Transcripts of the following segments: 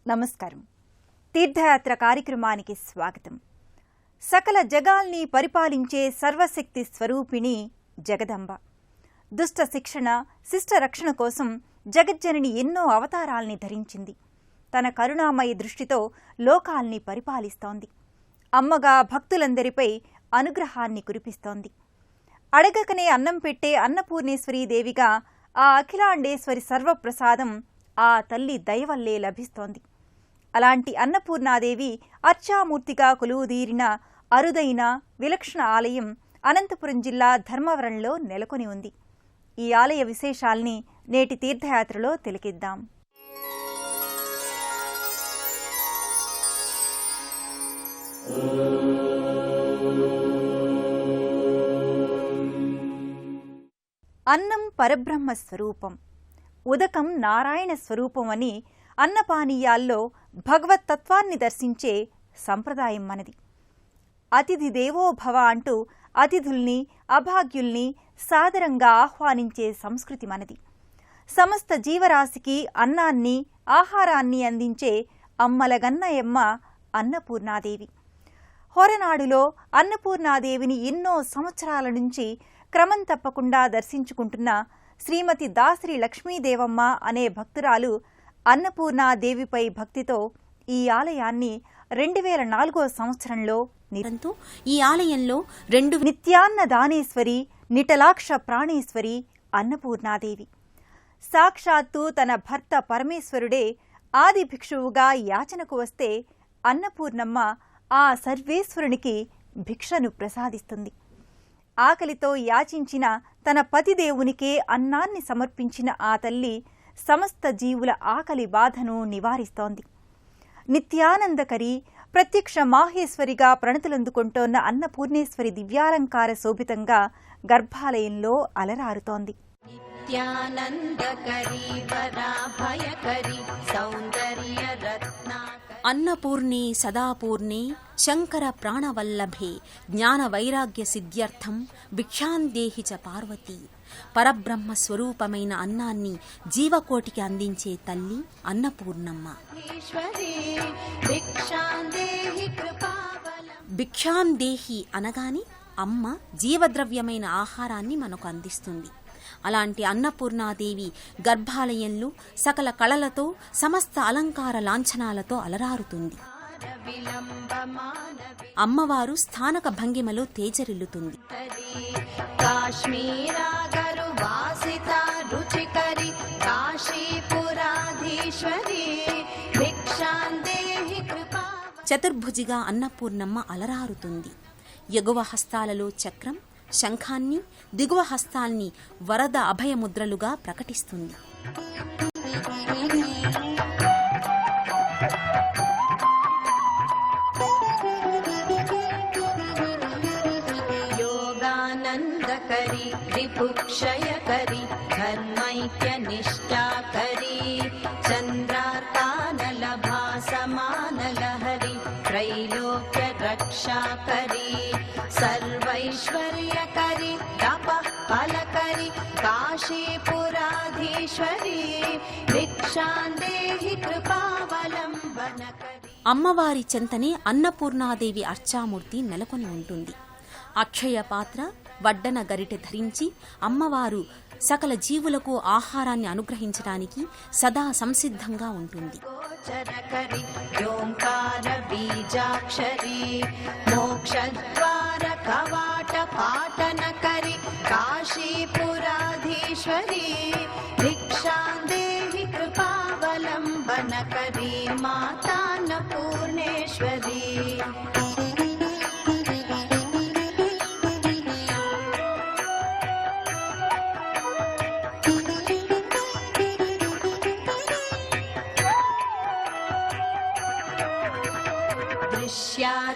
నమస్కారం. తీర్థయాత్ర కార్యక్రమానికి స్వాగతం. సకల జగాల్ని పరిపాలించే సర్వశక్తి స్వరూపిణి జగదంబ. దుష్ట శిక్షణ, శిష్ట రక్షణ కోసం జగజ్జనని ఎన్నో అవతారాల్ని ధరించింది. తన కరుణామయ దృష్టితో లోకాల్ని పరిపాలిస్తోంది. అమ్మగా భక్తులందరిపై అనుగ్రహాన్ని కురిపిస్తోంది. అడగకనే అన్నం పెట్టే అన్నపూర్ణేశ్వరీ దేవిగా ఆ అఖిలాండేశ్వరి సర్వప్రసాదం ఆ తల్లి దయవల్లే లభిస్తోంది. అలాంటి అన్నపూర్ణాదేవి అర్చామూర్తిగా కొలువుదీరిన అరుదైన విలక్షణ ఆలయం అనంతపురం జిల్లా ధర్మవరంలో నెలకొని ఉంది. ఈ ఆలయ విశేషాల్ని నేటి తీర్థయాత్రలో తిలకిద్దాం. అన్నం పరబ్రహ్మ స్వరూపం, ఉదకం నారాయణ స్వరూపం అని అన్నపానీయాల్లో భగవత్తత్వాన్ని దర్శించే సంప్రదాయం మనది. అతిథి దేవో భవ అంటూ అతిథుల్ని, అభాగ్యుల్ని సాదరంగా ఆహ్వానించే సంస్కృతి మనది. సమస్త జీవరాశికి అన్నాన్ని, ఆహారాన్ని అందించే అమ్మలగన్నయమ్మ అన్నపూర్ణాదేవి. హొరనాడులో అన్నపూర్ణాదేవిని ఎన్నో సంవత్సరాల నుంచి క్రమం తప్పకుండా దర్శించుకుంటున్న శ్రీమతి దాసరి లక్ష్మీదేవమ్మ అనే భక్తురాలు అన్నపూర్ణాదేవిపై భక్తితో ఈ ఆలయాన్ని 2004 సంవత్సరంలో ఈ ఆలయంలో నిత్యాన్నదానేశ్వరి, నిటలాక్ష ప్రాణేశ్వరి అన్నపూర్ణాదేవి. సాక్షాత్తు తన భర్త పరమేశ్వరుడే ఆది భిక్షువుగా యాచనకు వస్తే అన్నపూర్ణమ్మ ఆ సర్వేశ్వరునికి భిక్షను ప్రసాదిస్తుంది. ఆకలితో యాచించిన తన పతిదేవునికే అన్నాన్ని సమర్పించిన ఆ తల్లి సమస్త జీవుల ఆకలి బాధను నివారిస్తోంది. నిత్యానందకరి, ప్రత్యక్ష మాహేశ్వరిగా ప్రణతులందుకుంటోన్న అన్నపూర్ణేశ్వరి దివ్యాలంకార శోభితంగా గర్భాలయంలో అలరారుతోంది. అన్నపూర్ణే సదాపూర్ణే శంకర ప్రాణవల్లభే జ్ఞాన వైరాగ్య సిద్ధ్యర్థం భిక్షాందేహి చ పార్వతీ. పరబ్రహ్మ స్వరూపమైన అన్నాన్ని జీవకోటికి అందించే తల్లి అన్నపూర్ణమ్మ. భిక్షాందేహి అనగానే అమ్మ జీవద్రవ్యమైన ఆహారాన్ని మనకు అందిస్తుంది. అలాంటి అన్నపూర్ణాదేవి గర్భాలయంలో సకల కళలతో, సమస్త అలంకార లాంఛనాలతో అలరారుతుంది. అమ్మవారు స్థానక భంగిమలో తేజరిల్లుతుంది. చతుర్భుజిగా అన్నపూర్ణమ్మ అలరారుతుంది. ఎగువ హస్తాలలో చక్రం, శంఖాన్ని, దిగువ హస్తాల్ని వరద అభయముద్రలుగా ప్రకటిస్తుంది. యోగానందకరి, రిపుక్షయకరి, ధర్మైక్య నిష్ఠాకరి, చంద్రార్కానలభాసమానలహరి, త్రైలోక్య రక్షాకరి, సర్వైశ్వర్యకరి, తపః ఫలకరి, కాశీపురాధీశ్వరి, భిక్షాందేహి కృపావలంబనకరి. అమ్మవారి చెంతనే అన్నపూర్ణాదేవి అర్చామూర్తి నెలకొని ఉంటుంది. అక్షయ పాత్ర, వడ్డన గరిటె ధరించి అమ్మవారు సకల జీవులకు ఆహారాన్ని అనుగ్రహించడానికి సదా సంసిద్ధంగా ఉంటుంది. ఓంకార బీజాక్షరి, మోక్షద్వార కవాట పాటనకరి, కాశీపురాధీశ్వరి, భిక్షాందేహి కృపావలంబనకరి, మాతాన్నపూర్ణేశ్వరి.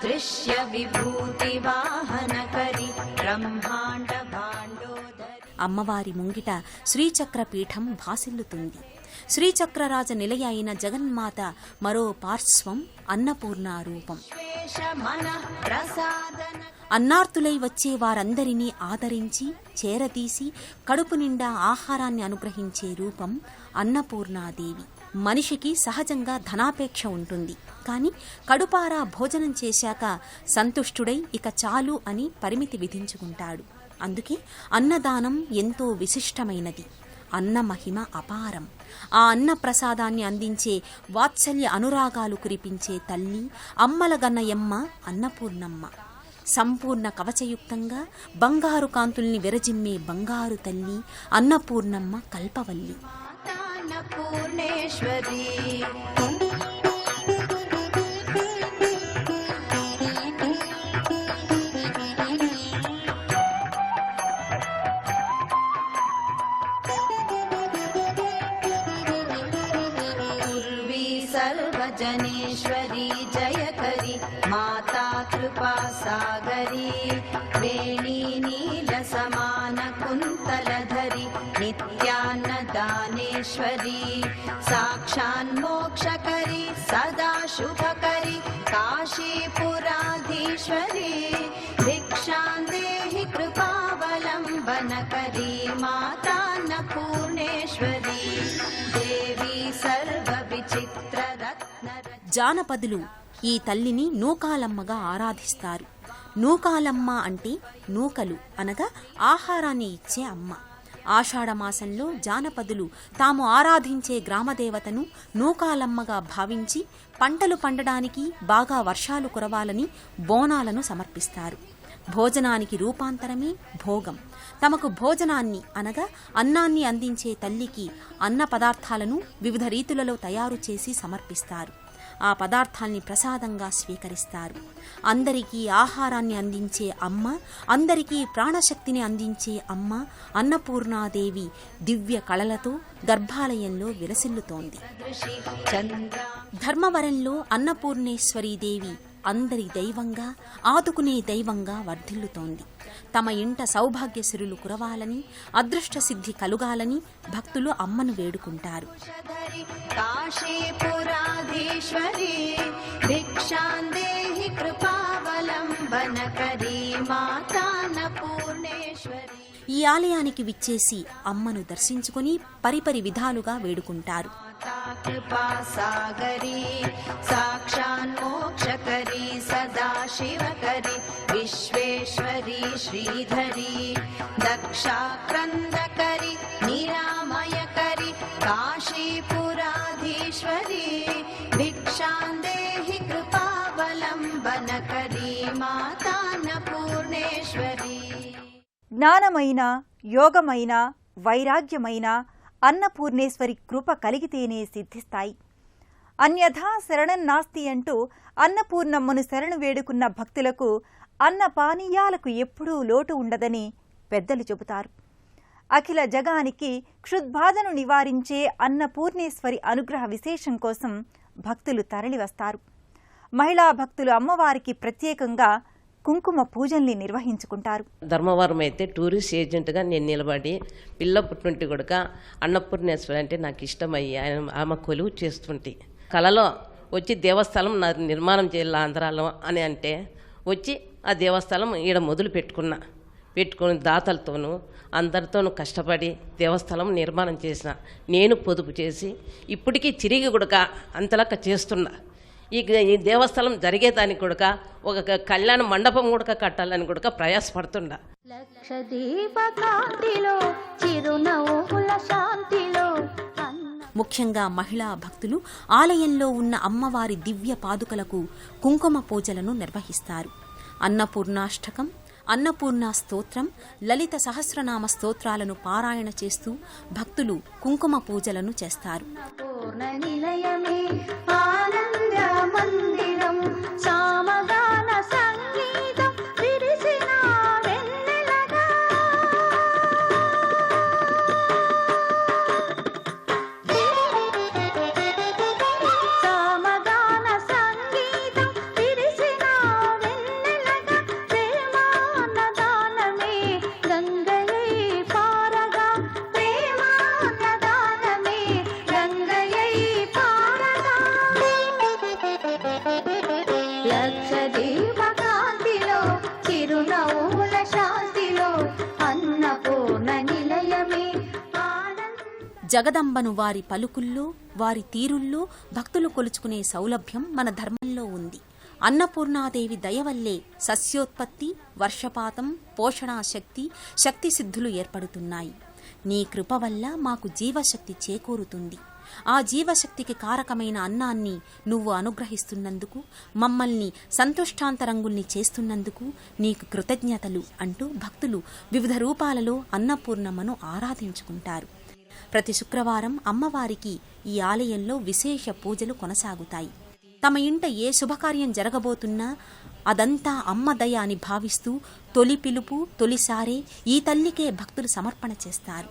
దృశ్య విభూతి వాహనకరి, బ్రహ్మాండ భాండోదరి. అమ్మవారి ముంగిట శ్రీచక్ర పీఠం భాసిల్లుతుంది. శ్రీచక్రరాజ నిలయ అయిన జగన్మాత మరో పార్శ్వం అన్నపూర్ణారూపం. అన్నార్తులై వచ్చే వారందరినీ ఆదరించి చేరతీసి కడుపు నిండా ఆహారాన్ని అనుగ్రహించే రూపం అన్నపూర్ణాదేవి. మనిషికి సహజంగా ధనాపేక్ష ఉంటుంది. కాని కడుపారా భోజనం చేశాక సంతుష్టుడై ఇక చాలు అని పరిమితి విధించుకుంటాడు. అందుకే అన్నదానం ఎంతో విశిష్టమైనది. అన్న మహిమ అపారం. ఆ అన్న ప్రసాదాన్ని అందించే వాత్సల్య అనురాగాలు కురిపించే తల్లి అమ్మల గన్నయమ్మ అన్నపూర్ణమ్మ. సంపూర్ణ కవచయుక్తంగా బంగారు కాంతుల్ని విరజిమ్మే బంగారు తల్లి అన్నపూర్ణమ్మ కల్పవల్లి. అన్నపూర్ణేశ్వరి सर्वजनेश्वरी जयकरी माता कृपा सागरी वेणी नील समान कुन्तलधरी नित्यान्नदानेश्वरी साक्षान्मोक्षकरी सदा शुभकरी काशीपुराधीश्वरी भिक्षां देहि कृपावलम्बनकरी मातान्नपूर्णेश्वरी देवी सर्वविचित्र జానపదులు ఈ తల్లిని నూకాలమ్మగా ఆరాధిస్తారు. నూకాలమ్మ అంటే నూకలు అనగా ఆహారాన్ని ఇచ్చే అమ్మ. ఆషాఢమాసంలో జానపదులు తాము ఆరాధించే గ్రామదేవతను నూకాలమ్మగా భావించి పంటలు పండడానికి, బాగా వర్షాలు కురవాలని బోనాలను సమర్పిస్తారు. భోజనానికి రూపాంతరమే భోగం. తమకు భోజనాన్ని అనగా అన్నాన్ని అందించే తల్లికి అన్న పదార్థాలను వివిధ రీతులలో తయారు చేసి సమర్పిస్తారు. ఆ పదార్థాల్ని ప్రసాదంగా స్వీకరిస్తారు. అందరికీ ఆహారాన్ని అందించే అమ్మ, అందరికీ ప్రాణశక్తిని అందించే అమ్మ అన్నపూర్ణాదేవి దివ్య కళలతో గర్భాలయంలో విలసిల్లుతోంది. ధర్మవరంలో అన్నపూర్ణేశ్వరీదేవి అందరి దైవంగా, ఆదుకునే దైవంగా వర్ధిల్లుతోంది. తమ ఇంట సౌభాగ్యసిరులు కురవాలని, అదృష్ట సిద్ధి కలుగాలని భక్తులు అమ్మను వేడుకుంటారు. ఈ ఆలయానికి విచ్చేసి అమ్మను దర్శించుకుని పరిపరి విధాలుగా వేడుకుంటారు. कृपा सागरी साक्षान्मोक्षकरी सदा शिवकरी विश्वेश्वरी श्रीधरी दक्षाक्रन्दकरी निरामयकरी काशीपुराधीश्वरी भिक्षां देहि कृपावलम्बनकरी मातान्नपूर्णेश्वरी. జ్ఞానమైన, యోగమైన, వైరాగ్యమైన అన్నపూర్ణేశ్వరి కృప కలిగితేనే సిద్ధిస్తాయి. అన్యథా శరణం నాస్తి అంటూ అన్నపూర్ణమ్మను శరణు వేడుకున్న భక్తులకు అన్నపానీయాలకు ఎప్పుడూ లోటు ఉండదని పెద్దలు చెబుతారు. అఖిల జగానికి క్షుద్బాధను నివారించే అన్నపూర్ణేశ్వరి అనుగ్రహ విశేషం కోసం భక్తులు తరలివస్తారు. మహిళా భక్తులు అమ్మవారికి ప్రత్యేకంగా కుంకుమ పూజల్ని నిర్వహించుకుంటారు. ధర్మవరం అయితే టూరిస్ట్ ఏజెంట్గా నేను నిలబడి పిల్ల పుట్టింటి కూడా అన్నపూర్ణేశ్వరి అంటే నాకు ఇష్టమయ్యి ఆమె కొలువు చేస్తుంటే కళలో వచ్చి దేవస్థలం నా నిర్మాణం చేయాలి ఆంధ్రాలో అని అంటే వచ్చి ఆ దేవస్థలం ఈడ మొదలు పెట్టుకుని దాతలతోనూ అందరితోనూ కష్టపడి దేవస్థలం నిర్మాణం చేసిన నేను పొదుపు చేసి ఇప్పటికీ తిరిగి కూడా అంతలక్క చేస్తున్నా. ఈ దేవస్థలం జరిగేదానికి కూడా ఒక కళ్యాణ మండపం కూడా కట్టాలని కూడా ప్రయాసపడుతుండా. ముఖ్యంగా మహిళా భక్తులు ఆలయంలో ఉన్న అమ్మవారి దివ్య పాదుకలకు కుంకుమ పూజలను నిర్వహిస్తారు. అన్నపూర్ణాష్టకం, అన్నపూర్ణ స్తోత్రం, లలిత సహస్రనామ స్తోత్రాలను పారాయణ చేస్తూ భక్తులు కుంకుమ పూజలను చేస్తారు. పారగా ప్రేమాన్నదానమే గంగయై పార జగదంబను వారి పలుకుల్లో, వారి తీరుల్లో భక్తులు కొలుచుకునే సౌలభ్యం మన ధర్మంలో ఉంది. అన్నపూర్ణాదేవి దయవల్లే సస్యోత్పత్తి, వర్షపాతం, పోషణాశక్తి, శక్తి సిద్ధులు ఏర్పడుతున్నాయి. నీ కృప వల్ల మాకు జీవశక్తి చేకూరుతుంది. ఆ జీవశక్తికి కారకమైన అన్నాన్ని నువ్వు అనుగ్రహిస్తున్నందుకు, మమ్మల్ని సంతుష్టాంతరంగుల్ని చేస్తున్నందుకు నీకు కృతజ్ఞతలు అంటూ భక్తులు వివిధ రూపాలలో అన్నపూర్ణమ్మను ఆరాధించుకుంటారు. ప్రతి శుక్రవారం అమ్మవారికి ఈ ఆలయంలో విశేష పూజలు కొనసాగుతాయి. తమ ఇంట ఏ శుభకార్యం జరగబోతున్నా అదంతా అమ్మ దయ అని భావిస్తూ తొలి పిలుపు, తొలిసారే ఈ తల్లికే భక్తులు సమర్పణ చేస్తారు.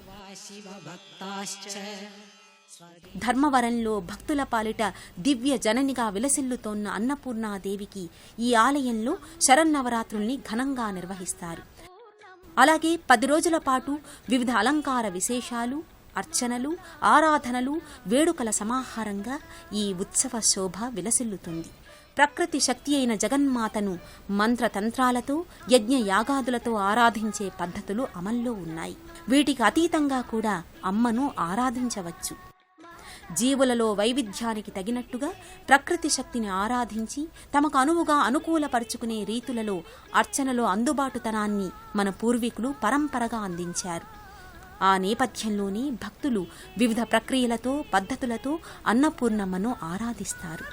ధర్మవరంలో భక్తుల పాలిట దివ్య జననిగా విలసిల్లుతోన్న అన్నపూర్ణాదేవికి ఈ ఆలయంలో శరన్నవరాత్రుల్ని ఘనంగా నిర్వహిస్తారు. అలాగే 10 రోజుల పాటు వివిధ అలంకార విశేషాలు, అర్చనలు, ఆరాధనలు, వేడుకల సమాహారంగా ఈ ఉత్సవ శోభ విలసిల్లుతుంది. ప్రకృతి శక్తి అయిన జగన్మాతను మంత్రతంత్రాలతో, యజ్ఞ యాగాదులతో ఆరాధించే పద్ధతులు అమల్లో ఉన్నాయి. వీటికి అతీతంగా కూడా అమ్మను ఆరాధించవచ్చు. జీవులలో వైవిధ్యానికి తగినట్టుగా ప్రకృతి శక్తిని ఆరాధించి తమకు అనువుగా అనుకూలపరుచుకునే రీతులలో అర్చనలో అందుబాటుతనాన్ని మన పూర్వీకులు పరంపరగా అందించారు. ఆ నేపథ్యంలోనే భక్తులు వివిధ ప్రక్రియలతో, పద్ధతులతో అన్నపూర్ణమ్మను ఆరాధిస్తారు.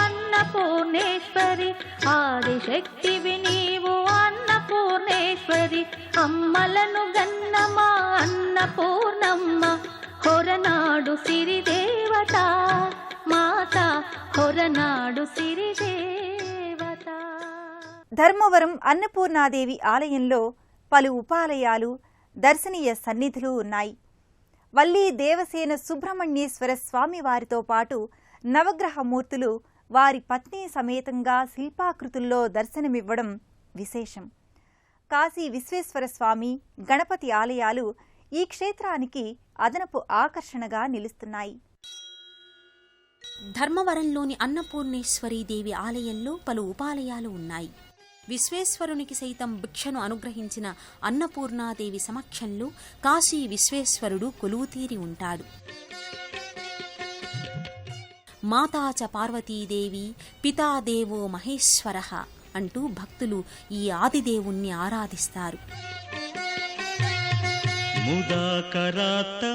అన్నపూర్ణేశ్వరి, ఆదిశక్తివి నీవు అన్నపూర్ణేశ్వరి, అమ్మలను గన్నమా అన్నపూర్ణమ్మ, హొరనాడు సిరిదేవత మాత, హొరనాడు సిరిదేవత. ధర్మవరం అన్నపూర్ణాదేవి ఆలయంలో పలు ఉపాలయాలు, దర్శనీయ సన్నిధులు ఉన్నాయి. వల్లీ దేవసేన సుబ్రహ్మణ్యేశ్వర స్వామి వారితో పాటు నవగ్రహమూర్తులు వారి పత్ని సమేతంగా శిల్పాకృతుల్లో దర్శనమివ్వడం విశేషం. కాశీ విశ్వేశ్వర స్వామి, గణపతి ఆలయాలు ఈ క్షేత్రానికి అదనపు ఆకర్షణగా నిలుస్తున్నాయి. ధర్మవరంలోని అన్నపూర్ణేశ్వరీదేవి ఆలయంలో పలు ఉపాలయాలు ఉన్నాయి. విశ్వేశ్వరునికి సైతం భిక్షను అనుగ్రహించిన అన్నపూర్ణాదేవి సమక్షంలో కాశీ విశ్వేశ్వరుడు కొలువుతీరి ఉంటాడు. మాతాచ పార్వతీదేవి, పితాదేవో మహేశ్వరః అంటూ భక్తులు ఈ ఆదిదేవుణ్ణి ఆరాధిస్తారు. ముదాకరాత్తమోదకం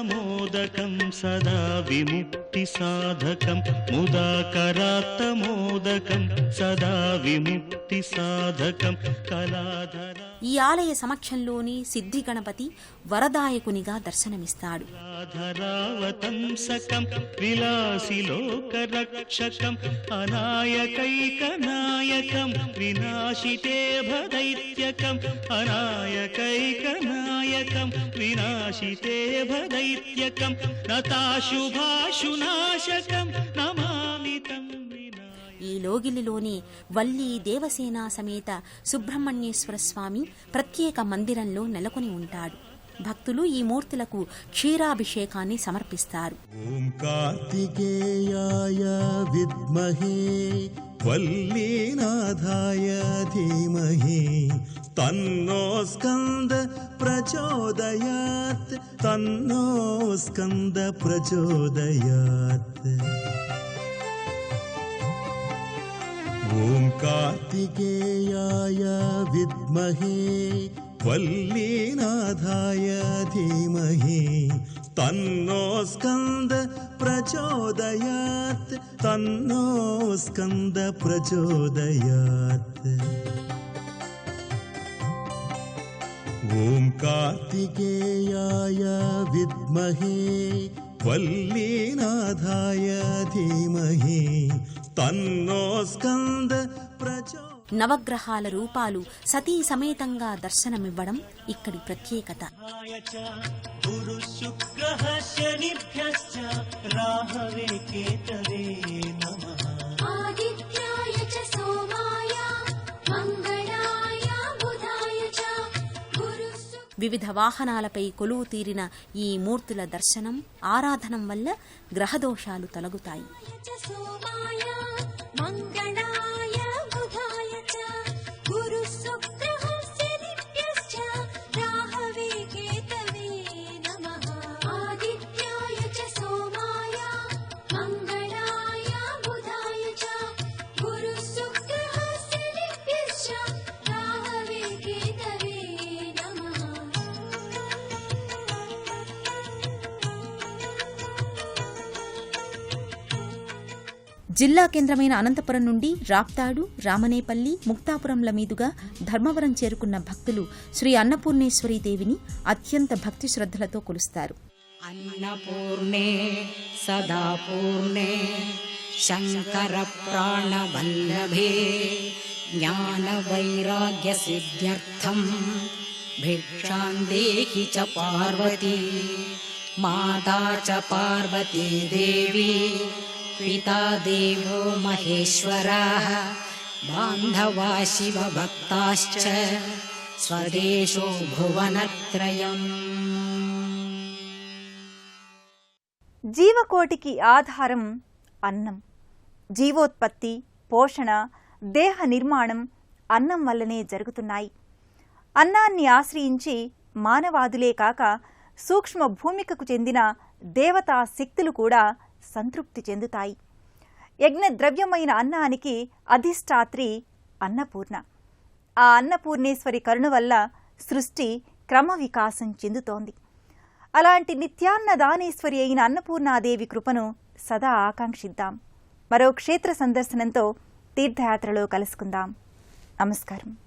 సదా విముక్తి సాధకం, ముదాకరాత్తమోదకం సదా విముక్తి సాధకం కళాధర. ఈ ఆలయ సమక్షంలోని సిద్ధి గణపతి వరదాయకునిగా దర్శనమిస్తాడు. ధరావతంసకం విలాసిలోకరక్షకం, అనాయకైకనాయకం వినాశితే భదైత్యకం, అనాయకైకనాయకం వినాశితే భదైత్యకం, నతాశుభాశునాశకం నమామితం. ఈ లోగిలిలోని వల్లీ దేవసేన సమేత సుబ్రహ్మణ్యేశ్వర స్వామి ప్రత్యేక మందిరంలో నెలకొని ఉంటాడు. భక్తులు ఈ మూర్తులకు క్షీరాభిషేకాన్ని సమర్పిస్తారు. ఓం కార్తికేయాయ విద్మహే వల్లీనాథాయ ధీమహి తన్నో స్కంద ప్రచోదయాత్, తన్నో స్కంద ప్రచోదయాత్. ఓం కార్తికేయాయ విద్మహే వల్లీనాథాయ ధీమహి తన్నో స్కంద ప్రచోదయాత్, తన్నో స్కంద ప్రచోదయాత్. ఓం కార్తికేయాయ విద్మహే వల్లీనాథాయ ధీమహి తన్నో స్కంద ప్రచోదయాత్. నవగ్రహాల రూపాలు సతీ సమేతంగా దర్శనమివ్వడం ఇక్కడి ప్రత్యేకత. గురు శుక్రః శనిభ్యశ్చ రాహవే కేతవే నమః. ఆదిత్యాయ చ సోమాయ మంగళాయ బుధాయ చ గురు. వివిధ వాహనాలపై కొలువు తీరిన ఈ మూర్తుల దర్శనం, ఆరాధనం వల్ల గ్రహదోషాలు తొలగుతాయి. జిల్లా కేంద్రమైన అనంతపురం నుండి రాప్తాడు, రామనేపల్లి, ముక్తాపురంల మీదుగా ధర్మవరం చేరుకున్న భక్తులు శ్రీ అన్నపూర్ణేశ్వరీ దేవిని అత్యంత భక్తి శ్రద్ధలతో కొలుస్తారు. अन्नपूर्णे सदा पूर्णे शङ्करप्राणवल्लभे ज्ञानवैराग्यसिद्ध्यर्थं भिक्षां देहि च पार्वती माता च पार्वती देवी पिता देवो महेश्वरः बान्धवा शिवभक्ताश्च स्वदेशो भुवनत्रयम्. జీవకోటికి ఆధారం అన్నం. జీవోత్పత్తి, పోషణ, దేహ నిర్మాణం అన్నం వల్లనే జరుగుతున్నాయి. అన్నాన్ని ఆశ్రయించి మానవాదులే కాక సూక్ష్మ భూమికకు చెందిన దేవతా శక్తులు కూడా సంతృప్తి చెందుతాయి. యజ్ఞ ద్రవ్యమైన అన్నానికి అధిష్టాత్రి అన్నపూర్ణ. ఆ అన్నపూర్ణేశ్వరి కరుణ వల్ల సృష్టి క్రమ వికాసం చెందుతోంది. అలాంటి నిత్యాన్నదానేశ్వరి అయిన అన్నపూర్ణాదేవి కృపను సదా ఆకాంక్షిద్దాం. మరో క్షేత్ర సందర్శనంతో తీర్థయాత్రలో కలుసుకుందాం. నమస్కారం.